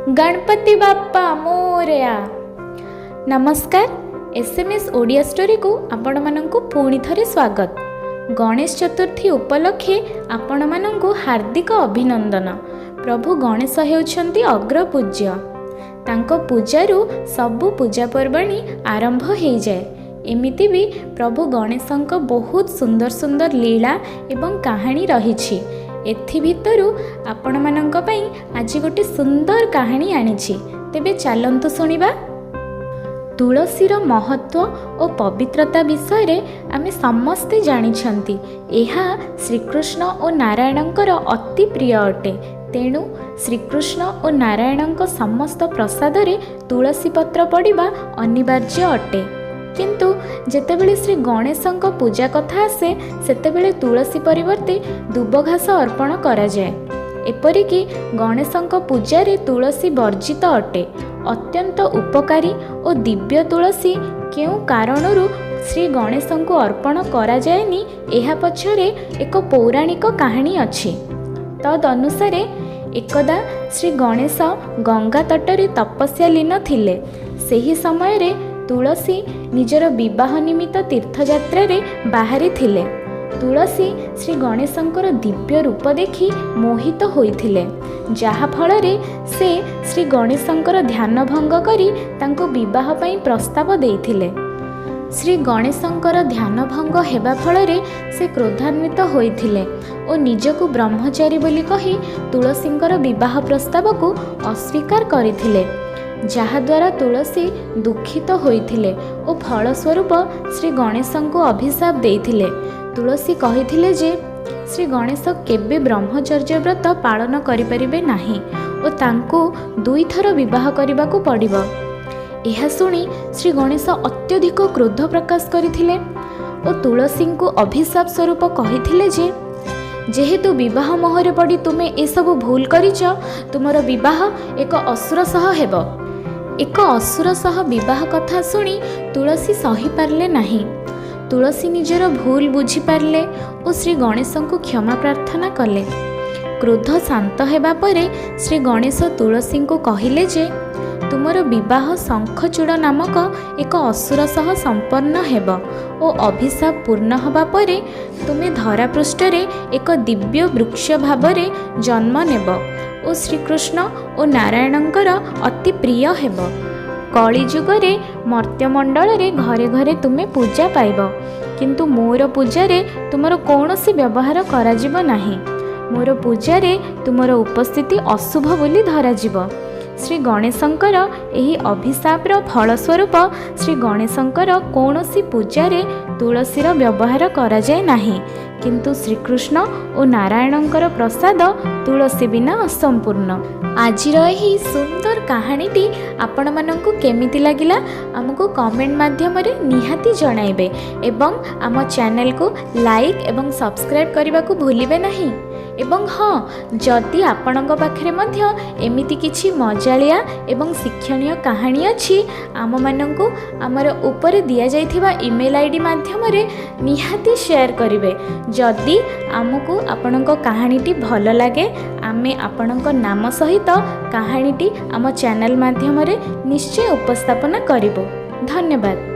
गणपति बाप्पा मोरया। नमस्कार। SMS Odia story को आपण मानंकु पुणी थरे स्वागत। गणेश चतुर्थी उपलक्षे आपण मानंकु हार्दिक अभिनंदन। प्रभु गणेश हेउछंती अग्र पूज्य। तांको पूजारू सबु पूजा पर्वणी आरंभ हो जाए। एमिति भी प्रभु गणेशंक बहुत सुंदर सुंदर लीला एवं कहानी रही। एथि भितरु आपण मानंक पई आज गोटे सुंदर कहानी आनिछि। तेबे चलंतु सुनिबा। तुलसीर महत्व और पवित्रता विषय रे आमे समस्ते जानिछंती। एहा श्रीकृष्ण और नारायणंकर अति प्रिय अटे। तेणु श्रीकृष्ण और नारायणंक समस्त प्रसाद रे तुलसी पत्र पड़िबा अनिवार्य अटे। किंतु जेतेबेले श्री गणेशंक पूजा कथा आसे सेतेबेले तुलसी परिवर्ते दुब घास अर्पण करा जाए। एपरिकी गणेशंक पूजा रे तुलसी वर्जित अटे। अत्यंत उपकारी और दिव्य तुलसी केउ कारणरू श्री गणेशंक अर्पण करा जाएनी एहा पछरे एक पौराणिक कहानी अछि। तद अनुसारे एकदा श्री गणेश गंगा तटरे तपस्या लीन थिले। सेही समय रे तुलसी निजर विवाह निमित्त तीर्थयात्रा रे बाहरी थिले। तुलसी श्री गणेशंकर दिव्य रूप देखि मोहित होइथिले, जहा फଳରେ से श्री गणेशंकर ध्यान भंग करी तांको विवाह पई प्रस्ताव देइथिले। श्री गणेशंकर ध्यान भंग हेबा फଳରେ से क्रोधान्वित होइथिले और निजको ब्रह्मचारी बोली कही तुलसींकर विवाह प्रस्ताव को अस्वीकार करिथिले, जहाद्वारा तुलसी दुखित होइथिले और फलस्वरूप श्री गणेशंको अभिशाप देइथिले। तुलसी कहिथिले जे श्री गणेश केबे ब्रह्मचर्य व्रत पालन करिपरिबे नाही और तांको दुई थर विवाह करिबाकू पड़िबो। एहा सुनी श्री गणेश अत्यधिक क्रोध प्रकाश करिथिले और तुलसी को अभिशाप स्वरूप कहिथिले जे जेहेतु विवाह मोहरे पड़ी तुमे ए सब भूल करिछ, तुमर विवाह एक असुर सह हेबो। एक असुर सह विवाह कथा सुनी तुलसी सही पारले नाही। तुलसी निजर भूल बुझी पारले और श्री गणेश को क्षमा प्रार्थना कले। क्रोध शांत हेबा परे श्री गणेश तुलसी को कहिले जे तुमर विवाह शंखचूड़ नामक एक असुर सह संपन्न हेब और अभिशाप पूर्ण हबा परे तुमे धरा पृष्ठरे एक दिव्य वृक्ष भावरे जन्म नेब और श्रीकृष्ण और नारायणंकर अति प्रिय हेब। कली जुगरे मर्त्यमंडल रे घरे घरे तुमे पूजा पाइब, किंतु मोर पूजा रे तुमर कौनसी व्यवहार करा जिवो नाही। मोर पूजा रे तुमर उपस्थिति अशुभ बोली धरा जिवो। श्री गणेशंकर एही अभिशापर फलस्वरूप श्री गणेशंकर कौनसी पूजा रे तुलसीर व्यवहार करा जाए नाही, किंतु श्रीकृष्ण और नारायणंकर प्रसाद तुलसी बिना असंपूर्ण। आजिर एही सुंदर कहानीटी आपण मानंकु केमिति लागिला हमको कमेंट माध्यम रे निहाती जणाइबे एवं आम चैनल को लाइक एवं सब्सक्राइब करने को भूलिबे नहीं। एवं हाँ, जदि आपणक पाखरे मध्य एमिति किछि मजालिया एवं शिक्षणीय कहानी अछि आम मानंकु आमर ऊपर दिया जाइथिबा ईमेल आईडी माध्यम रे निहाती शेयर करिवे। जदि आमको आपणक कहानीटी भल लागे आमे आपणक नाम सहित कहानीटी आम चैनल माध्यम रे निश्चय उपस्थापन करिबो। धन्यवाद।